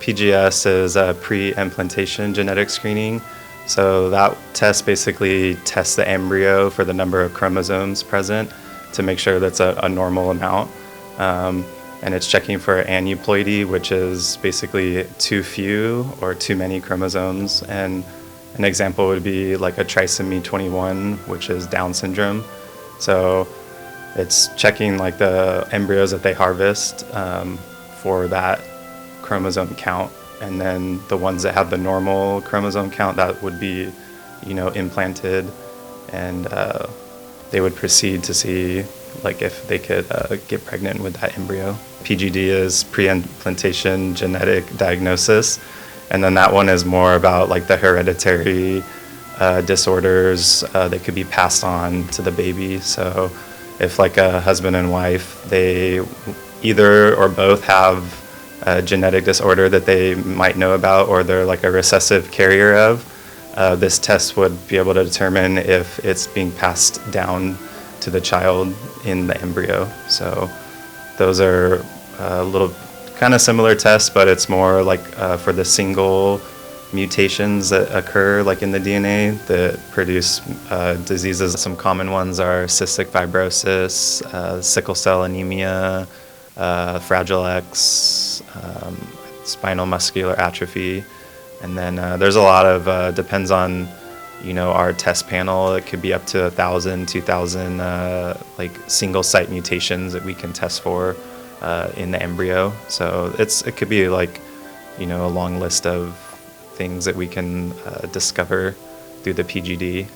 PGS is a pre-implantation genetic screening. So that test basically tests the embryo for the number of chromosomes present to make sure that's a normal amount. And it's checking for aneuploidy, which is basically too few or too many chromosomes. And an example would be like a trisomy 21, which is Down syndrome. So it's checking like the embryos that they harvest for that chromosome count. And then the ones that have the normal chromosome count, that would be, implanted. And they would proceed to see like if they could get pregnant with that embryo. PGD is pre-implantation genetic diagnosis, and then that one is more about like the hereditary disorders that could be passed on to the baby. So if like a husband and wife, they either or both have a genetic disorder that they might know about, or they're like a recessive carrier of, this test would be able to determine if it's being passed down to the child in the embryo. So those are a little kind of similar tests, but it's more like for the single mutations that occur like in the DNA that produce diseases. Some common ones are cystic fibrosis, sickle cell anemia, Fragile X, spinal muscular atrophy. And then there's a lot of, depends on our test panel. It could be up to 1,000, 2,000 like single site mutations that we can test for in the embryo. So it could be like, a long list of things that we can discover through the PGD.